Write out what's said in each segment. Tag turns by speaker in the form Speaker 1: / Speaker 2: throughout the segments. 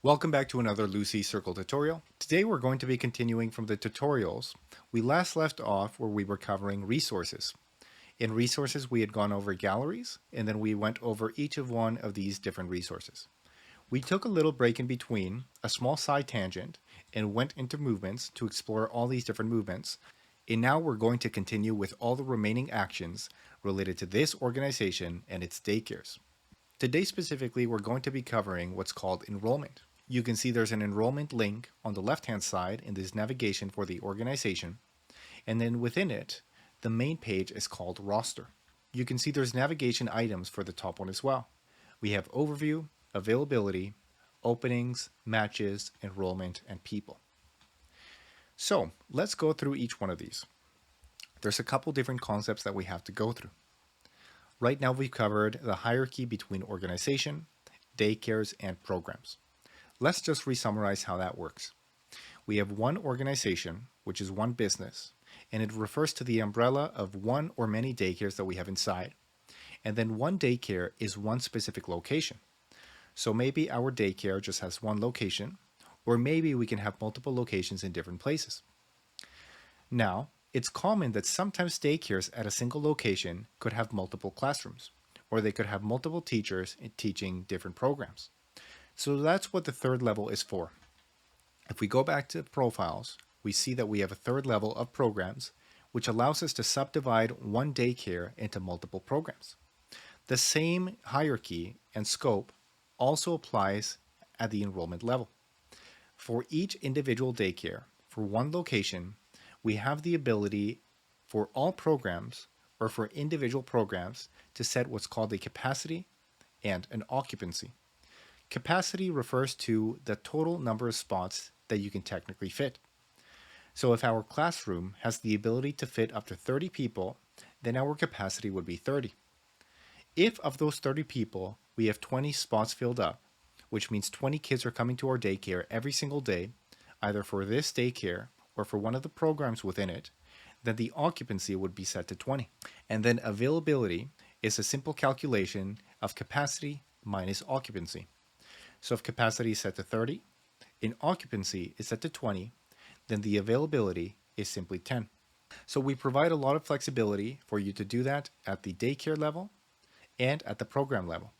Speaker 1: Welcome back to another Lucy Circle tutorial. Today we're going to be continuing from the tutorials. We last left off where we were covering resources. In resources we had gone over galleries and then we went over each of one of these different resources. We took a little break in between, a small side tangent, and went into movements to explore all these different movements. And now we're going to continue with all the remaining actions related to this organization and its daycares. Today specifically we're going to be covering what's called enrollment. You can see there's an enrollment link on the left-hand side in this navigation for the organization, and then within it, the main page is called roster. You can see there's navigation items for the top one as well. We have overview, availability, openings, matches, enrollment, and people. So let's go through each one of these. There's a couple different concepts that we have to go through. Right now we've covered the hierarchy between organization, daycares, and programs. Let's just re-summarize how that works. We have one organization, which is one business, and it refers to the umbrella of one or many daycares that we have inside. And then one daycare is one specific location. So maybe our daycare just has one location, or maybe we can have multiple locations in different places. Now, it's common that sometimes daycares at a single location could have multiple classrooms, or they could have multiple teachers teaching different programs. So that's what the third level is for. If we go back to profiles, we see that we have a third level of programs, which allows us to subdivide one daycare into multiple programs. The same hierarchy and scope also applies at the enrollment level. For each individual daycare, for one location, we have the ability for all programs or for individual programs to set what's called a capacity and an occupancy. Capacity refers to the total number of spots that you can technically fit. So if our classroom has the ability to fit up to 30 people, then our capacity would be 30. If of those 30 people, we have 20 spots filled up, which means 20 kids are coming to our daycare every single day, either for this daycare or for one of the programs within it, then the occupancy would be set to 20. And then availability is a simple calculation of capacity minus occupancy. So if capacity is set to 30 and occupancy is set to 20, then the availability is simply 10. So we provide a lot of flexibility for you to do that at the daycare level and at the program level.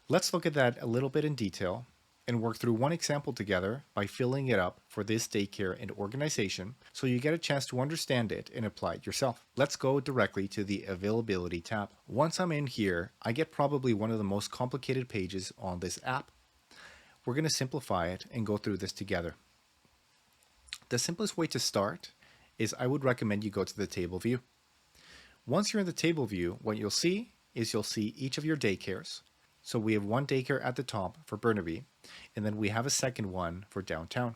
Speaker 1: Let's look at that a little bit in detail and work through one example together by filling it up for this daycare and organization so you get a chance to understand it and apply it yourself. Let's go directly to the availability tab. Once I'm in here, I get probably one of the most complicated pages on this app. We're going to simplify it and go through this together. The simplest way to start is I would recommend you go to the table view. Once you're in the table view, what you'll see is you'll see each of your daycares. So we have one daycare at the top for Burnaby, and then we have a second one for downtown.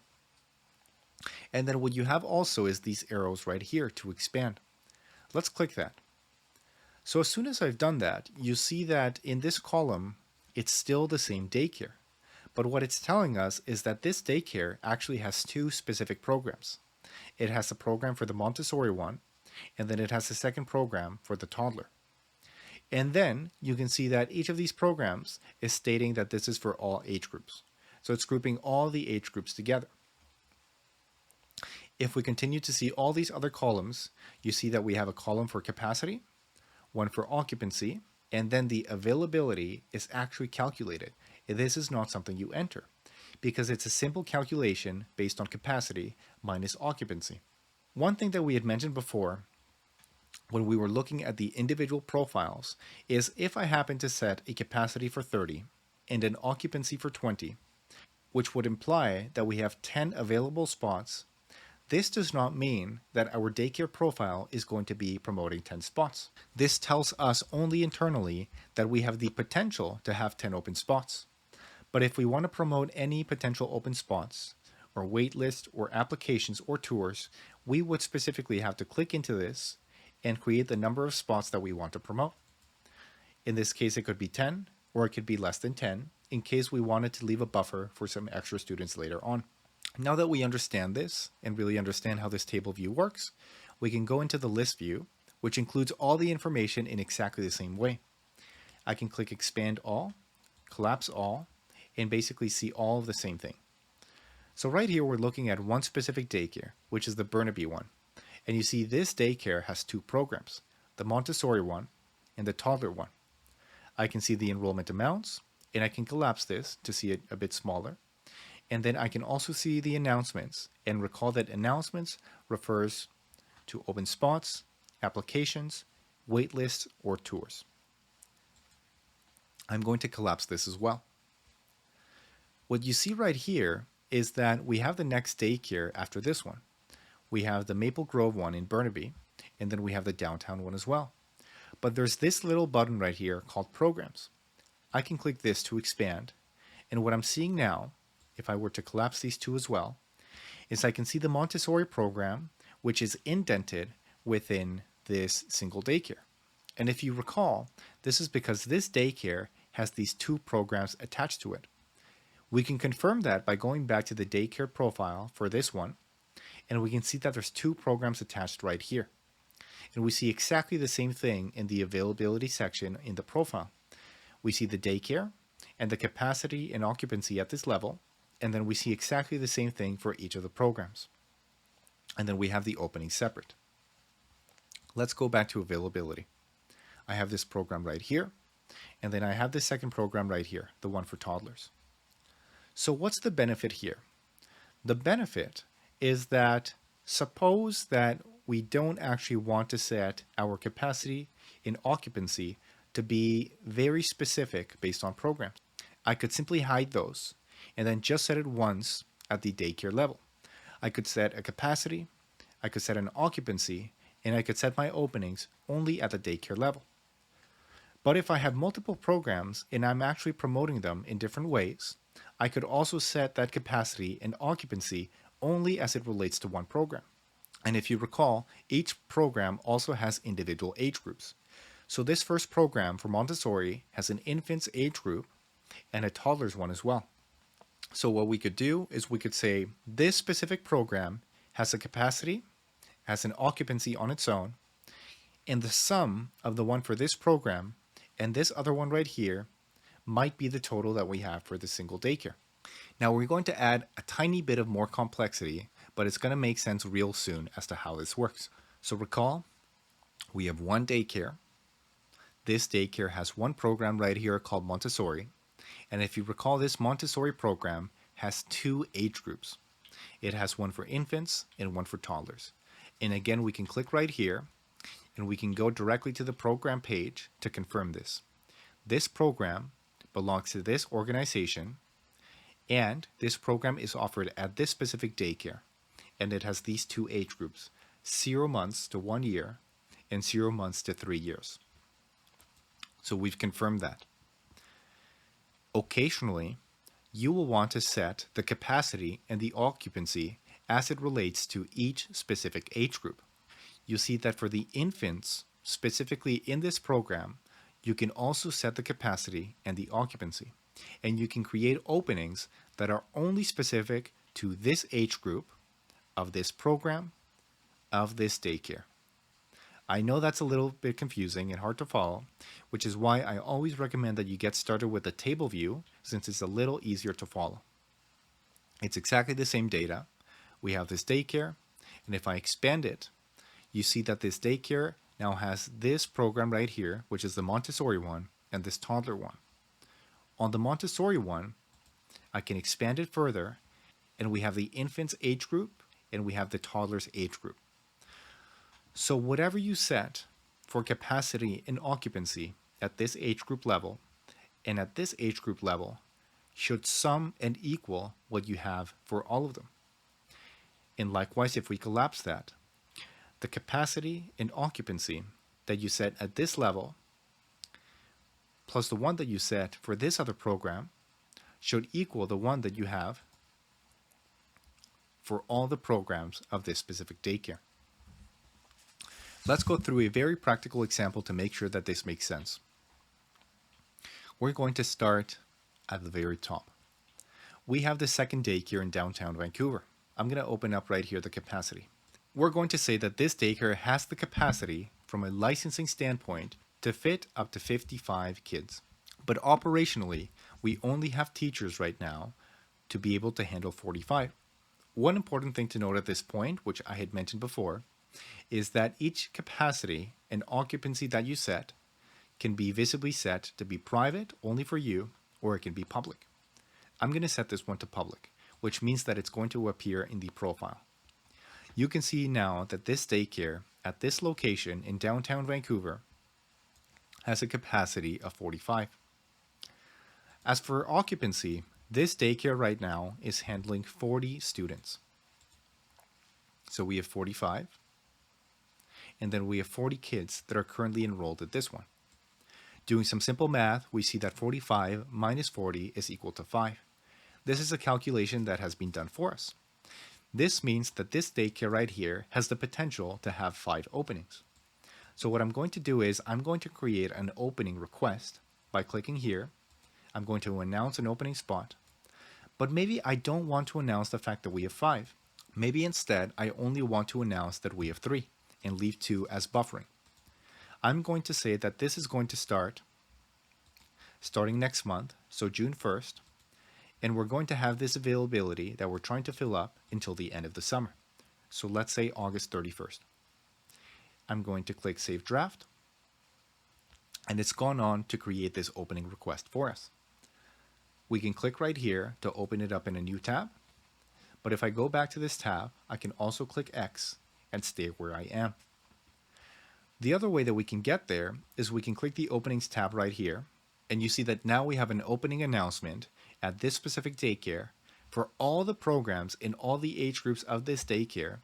Speaker 1: And then what you have also is these arrows right here to expand. Let's click that. So as soon as I've done that, you see that in this column, it's still the same daycare. But what it's telling us is that this daycare actually has two specific programs. It has a program for the Montessori one, and then it has a second program for the toddler. And then you can see that each of these programs is stating that this is for all age groups. So it's grouping all the age groups together. If we continue to see all these other columns, you see that we have a column for capacity, one for occupancy, and then the availability is actually calculated. This is not something you enter because it's a simple calculation based on capacity minus occupancy. One thing that we had mentioned before when we were looking at the individual profiles is if I happen to set a capacity for 30 and an occupancy for 20, which would imply that we have 10 available spots, this does not mean that our daycare profile is going to be promoting 10 spots. This tells us only internally that we have the potential to have 10 open spots. But if we want to promote any potential open spots, or wait list, or applications, or tours, we would specifically have to click into this and create the number of spots that we want to promote. In this case, it could be 10, or it could be less than 10, in case we wanted to leave a buffer for some extra students later on. Now that we understand this, and really understand how this table view works, we can go into the list view, which includes all the information in exactly the same way. I can click Expand All, Collapse All, and basically see all of the same thing. So right here, we're looking at one specific daycare, which is the Burnaby one. And you see this daycare has two programs, the Montessori one and the toddler one. I can see the enrollment amounts, and I can collapse this to see it a bit smaller. And then I can also see the announcements, and recall that announcements refers to open spots, applications, wait lists, or tours. I'm going to collapse this as well. What you see right here is that we have the next daycare after this one. We have the Maple Grove one in Burnaby, and then we have the downtown one as well. But there's this little button right here called Programs. I can click this to expand, and what I'm seeing now, if I were to collapse these two as well, is I can see the Montessori program, which is indented within this single daycare. And if you recall, this is because this daycare has these two programs attached to it. We can confirm that by going back to the daycare profile for this one, and we can see that there's two programs attached right here. And we see exactly the same thing in the availability section in the profile. We see the daycare and the capacity and occupancy at this level, and then we see exactly the same thing for each of the programs. And then we have the opening separate. Let's go back to availability. I have this program right here, and then I have this second program right here, the one for toddlers. So what's the benefit here? The benefit is that suppose that we don't actually want to set our capacity and occupancy to be very specific based on programs. I could simply hide those and then just set it once at the daycare level. I could set a capacity, I could set an occupancy, and I could set my openings only at the daycare level. But if I have multiple programs and I'm actually promoting them in different ways, I could also set that capacity and occupancy only as it relates to one program. And if you recall, each program also has individual age groups. So this first program for Montessori has an infant's age group and a toddler's one as well. So what we could do is we could say this specific program has a capacity, has an occupancy on its own, and the sum of the one for this program and this other one right here might be the total that we have for the single daycare. Now we're going to add a tiny bit of more complexity, but it's going to make sense real soon as to how this works. So recall, we have one daycare. This daycare has one program right here called Montessori. And if you recall, this Montessori program has two age groups. It has one for infants and one for toddlers. And again, we can click right here and we can go directly to the program page to confirm this. This program belongs to this organization, and this program is offered at this specific daycare. And it has these two age groups, 0 months to 1 year and 0 months to 3 years. So we've confirmed that. Occasionally, you will want to set the capacity and the occupancy as it relates to each specific age group. You see that for the infants, specifically in this program, you can also set the capacity and the occupancy. And you can create openings that are only specific to this age group of this program, of this daycare. I know that's a little bit confusing and hard to follow, which is why I always recommend that you get started with the table view since it's a little easier to follow. It's exactly the same data. We have this daycare, and if I expand it, you see that this daycare now has this program right here, which is the Montessori one, and this toddler one. On the Montessori one, I can expand it further, and we have the infant's age group, and we have the toddler's age group. So whatever you set for capacity and occupancy at this age group level and at this age group level should sum and equal what you have for all of them. And likewise, if we collapse that, the capacity and occupancy that you set at this level plus the one that you set for this other program should equal the one that you have for all the programs of this specific daycare. Let's go through a very practical example to make sure that this makes sense. We're going to start at the very top. We have the second daycare in downtown Vancouver. I'm going to open up right here the capacity. We're going to say that this daycare has the capacity from a licensing standpoint to fit up to 55 kids. But operationally, We only have teachers right now to be able to handle 45. One important thing to note at this point, which I had mentioned before, is that each capacity and occupancy that you set can be visibly set to be private only for you, or it can be public. I'm going to set this one to public, which means that it's going to appear in the profile. You can see now that this daycare at this location in downtown Vancouver has a capacity of 45. As for occupancy, this daycare right now is handling 40 students. So we have 45, and then we have 40 kids that are currently enrolled at this one. Doing some simple math, we see that 45 minus 40 is equal to 5. This is a calculation that has been done for us. This means that this daycare right here has the potential to have 5 openings. So what I'm going to do is I'm going to create an opening request by clicking here. I'm going to announce an opening spot. But maybe I don't want to announce the fact that we have 5. Maybe instead I only want to announce that we have 3 and leave 2 as buffering. I'm going to say that this is going to starting next month, so June 1st, and we're going to have this availability that we're trying to fill up until the end of the summer. So let's say August 31st. I'm going to click Save Draft, and it's gone on to create this opening request for us. We can click right here to open it up in a new tab, but if I go back to this tab, I can also click X and stay where I am. The other way that we can get there is we can click the Openings tab right here, and you see that now we have an opening announcement at this specific daycare for all the programs in all the age groups of this daycare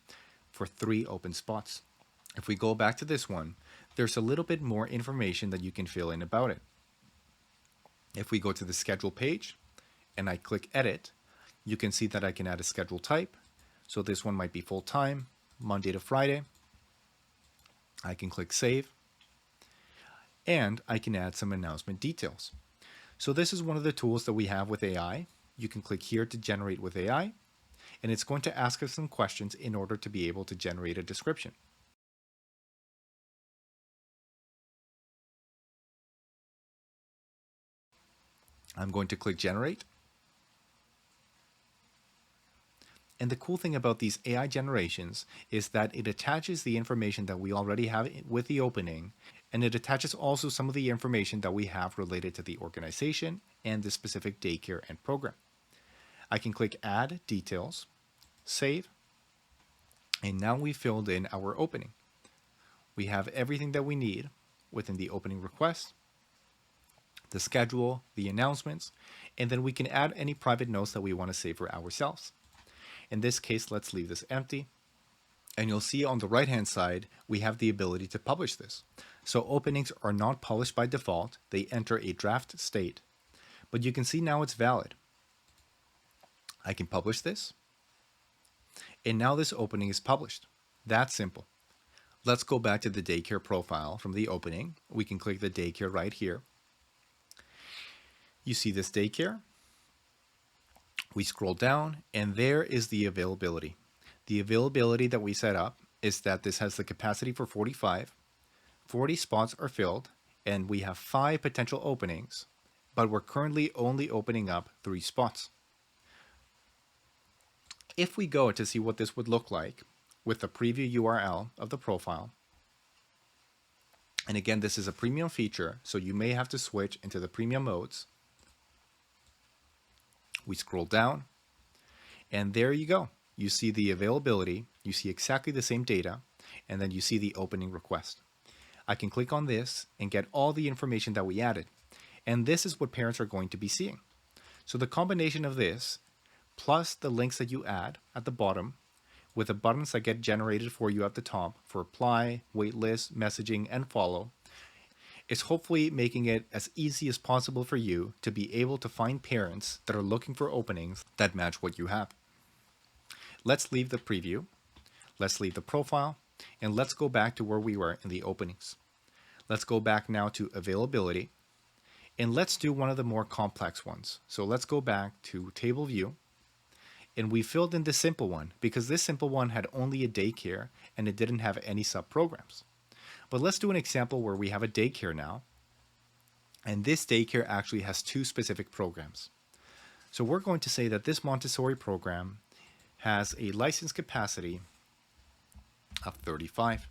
Speaker 1: for 3 open spots. If we go back to this one, there's a little bit more information that you can fill in about it. If we go to the schedule page and I click edit, you can see that I can add a schedule type. So this one might be full-time, Monday to Friday. I can click save, and I can add some announcement details. So this is one of the tools that we have with AI. You can click here to generate with AI, and it's going to ask us some questions in order to be able to generate a description. I'm going to click generate. And the cool thing about these AI generations is that it attaches the information that we already have with the opening, and it attaches also some of the information that we have related to the organization and the specific daycare and program. I can click Add Details, Save, and now we filled in our opening. We have everything that we need within the opening request, the schedule, the announcements, and then we can add any private notes that we want to save for ourselves. In this case, let's leave this empty. And you'll see on the right-hand side, we have the ability to publish this. So openings are not published by default. They enter a draft state. But you can see now it's valid. I can publish this. And now this opening is published. That's simple. Let's go back to the daycare profile from the opening. We can click the daycare right here. You see this daycare. We scroll down, and there is the availability. The availability that we set up is that this has the capacity for 45. 40 spots are filled, and we have 5 potential openings, but we're currently only opening up 3 spots. If we go to see what this would look like with the preview URL of the profile, and again, this is a premium feature, so you may have to switch into the premium modes. We scroll down, and there you go. You see the availability, you see exactly the same data, and then you see the opening request. I can click on this and get all the information that we added. And this is what parents are going to be seeing. So the combination of this, plus the links that you add at the bottom, with the buttons that get generated for you at the top for apply, waitlist, messaging, and follow, is hopefully making it as easy as possible for you to be able to find parents that are looking for openings that match what you have. Let's leave the preview, let's leave the profile, and let's go back to where we were in the openings. Let's go back now to availability, and let's do one of the more complex ones. So let's go back to table view, and we filled in this simple one because this simple one had only a daycare and it didn't have any sub-programs. But let's do an example where we have a daycare now, And this daycare actually has two specific programs. So we're going to say that this Montessori program has a license capacity of 35.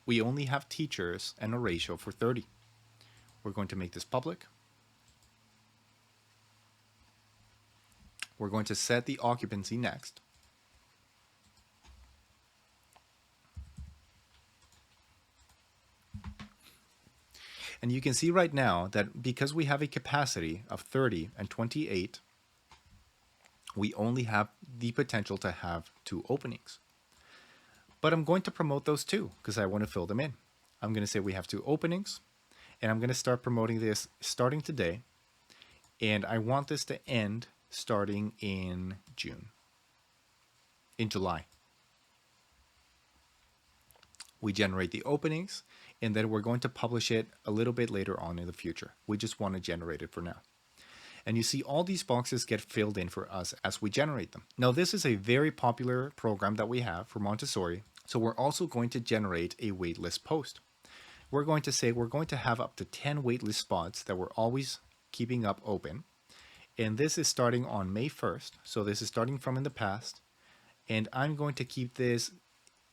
Speaker 1: We only have teachers and a ratio for 30. We're going to make this public. We're going to set the occupancy next. And you can see right now that because we have a capacity of 30 and 28, we only have the potential to have 2 openings. But I'm going to promote those 2 because I want to fill them in. I'm going to say we have 2 openings, and I'm going to start promoting this starting today. And I want this to end starting in July. We generate the openings, and then we're going to publish it a little bit later on in the future. We just want to generate it for now. And you see all these boxes get filled in for us as we generate them. Now, this is a very popular program that we have for Montessori. So we're also going to generate a waitlist post. We're going to say we're going to have up to 10 waitlist spots that we're always keeping up open. And this is starting on May 1st. So this is starting from in the past. And I'm going to keep this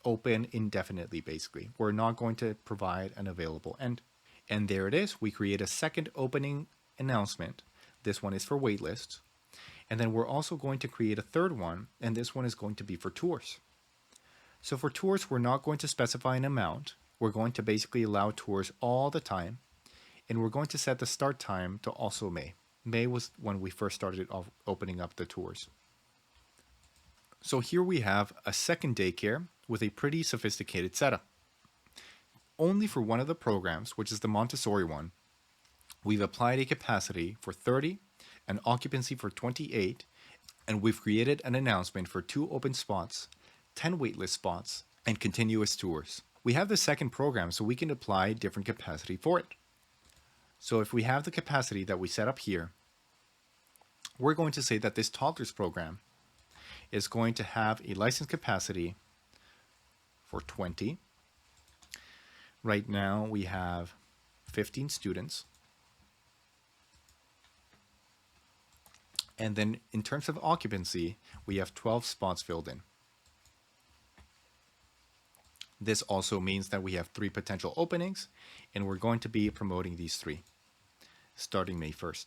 Speaker 1: open indefinitely, basically. We're not going to provide an available end. And there it is. We create a second opening announcement. This one is for waitlists. And then we're also going to create a third one, and this one is going to be for tours. So for tours, we're not going to specify an amount. We're going to basically allow tours all the time. And we're going to set the start time to also May. May was when we first started opening up the tours. So here we have a second daycare with a pretty sophisticated setup. Only for one of the programs, which is the Montessori one, we've applied a capacity for 30, an occupancy for 28, and we've created an announcement for 2 open spots, 10 waitlist spots, and continuous tours. We have the second program, so we can apply different capacity for it. So if we have the capacity that we set up here, we're going to say that this toddlers program is going to have a license capacity for 20. Right now we have 15 students. And then in terms of occupancy, we have 12 spots filled in. This also means that we have 3 potential openings, and we're going to be promoting these 3 starting May 1st.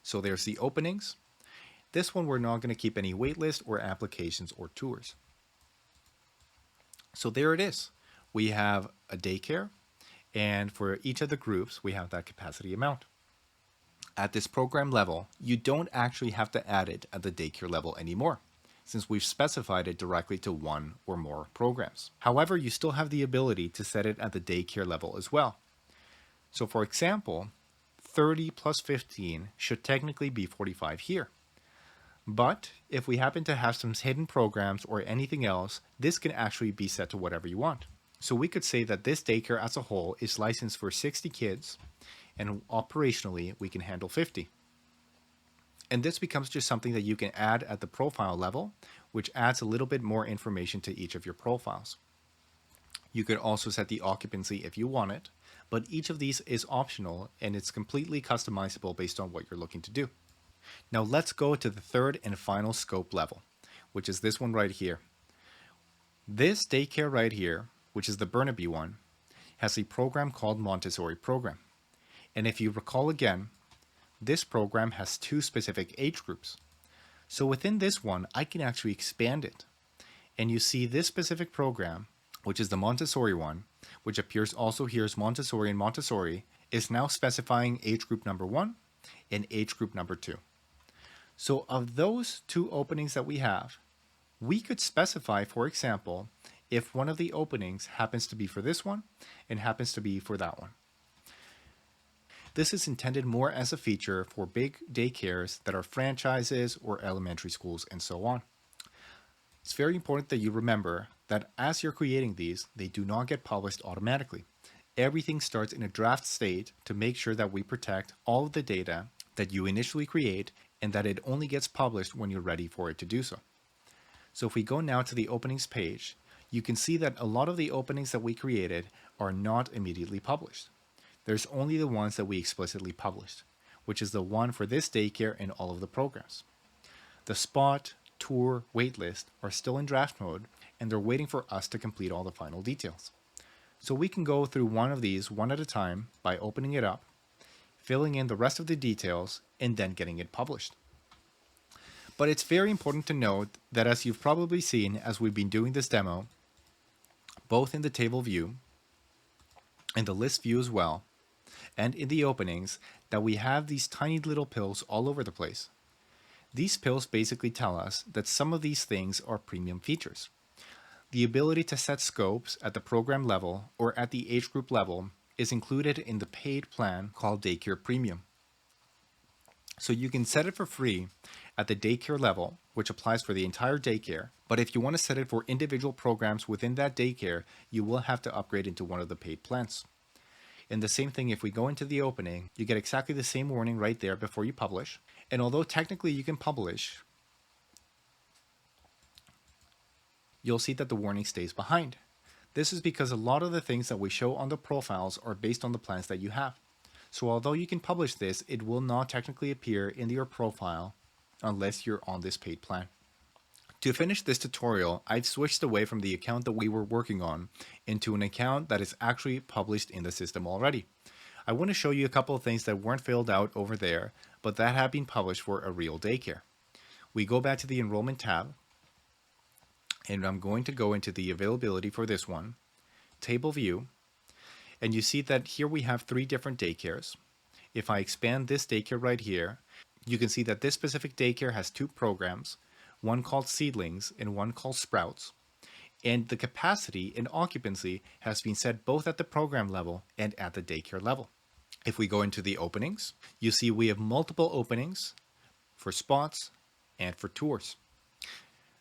Speaker 1: So there's the openings. This one, we're not going to keep any waitlist or applications or tours. So there it is. We have a daycare, and for each of the groups, we have that capacity amount. At this program level, you don't actually have to add it at the daycare level anymore, since we've specified it directly to 1 or more programs. However, you still have the ability to set it at the daycare level as well. So for example, 30 plus 15 should technically be 45 here. But if we happen to have some hidden programs or anything else, this can actually be set to whatever you want. So we could say that this daycare as a whole is licensed for 60 kids, and operationally we can handle 50. And this becomes just something that you can add at the profile level, which adds a little bit more information to each of your profiles. You could also set the occupancy if you want it, but each of these is optional and it's completely customizable based on what you're looking to do. Now let's go to the third and final scope level, which is this one right here. This daycare right here, which is the Burnaby one, has a program called Montessori program. And if you recall again, this program has 2 specific age groups. So within this one, I can actually expand it. And you see this specific program, which is the Montessori one, which appears also here as Montessori and Montessori, is now specifying age group number 1 and age group number 2. So of those 2 openings that we have, we could specify, for example, if one of the openings happens to be for this one and happens to be for that one. This is intended more as a feature for big daycares that are franchises or elementary schools and so on. It's very important that you remember that as you're creating these, they do not get published automatically. Everything starts in a draft state to make sure that we protect all of the data that you initially create and that it only gets published when you're ready for it to do so. So if we go now to the openings page, you can see that a lot of the openings that we created are not immediately published. There's only the ones that we explicitly published, which is the one for this daycare and all of the programs. The spot, tour, waitlist are still in draft mode, and they're waiting for us to complete all the final details. So we can go through one of these one at a time by opening it up, filling in the rest of the details, and then getting it published. But it's very important to note that, as you've probably seen as we've been doing this demo, both in the table view, in the list view as well, and in the openings, that we have these tiny little pills all over the place. These pills basically tell us that some of these things are premium features. The ability to set scopes at the program level or at the age group level is included in the paid plan called Daycare Premium. So you can set it for free at the daycare level, which applies for the entire daycare, but if you want to set it for individual programs within that daycare, you will have to upgrade into one of the paid plans. And the same thing, if we go into the opening, you get exactly the same warning right there before you publish. And although technically you can publish, you'll see that the warning stays behind. This is because a lot of the things that we show on the profiles are based on the plans that you have. So although you can publish this, it will not technically appear in your profile unless you're on this paid plan. To finish this tutorial, I've switched away from the account that we were working on into an account that is actually published in the system already. I want to show you a couple of things that weren't filled out over there, but that have been published for a real daycare. We go back to the Enrollment tab, and I'm going to go into the availability for this one, Table View, and you see that here we have 3 different daycares. If I expand this daycare right here, you can see that this specific daycare has 2 programs, one called Seedlings and one called Sprouts. And the capacity and occupancy has been set both at the program level and at the daycare level. If we go into the openings, you see we have multiple openings for spots and for tours.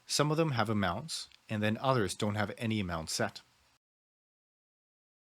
Speaker 1: Some of them have amounts, and then others don't have any amount set.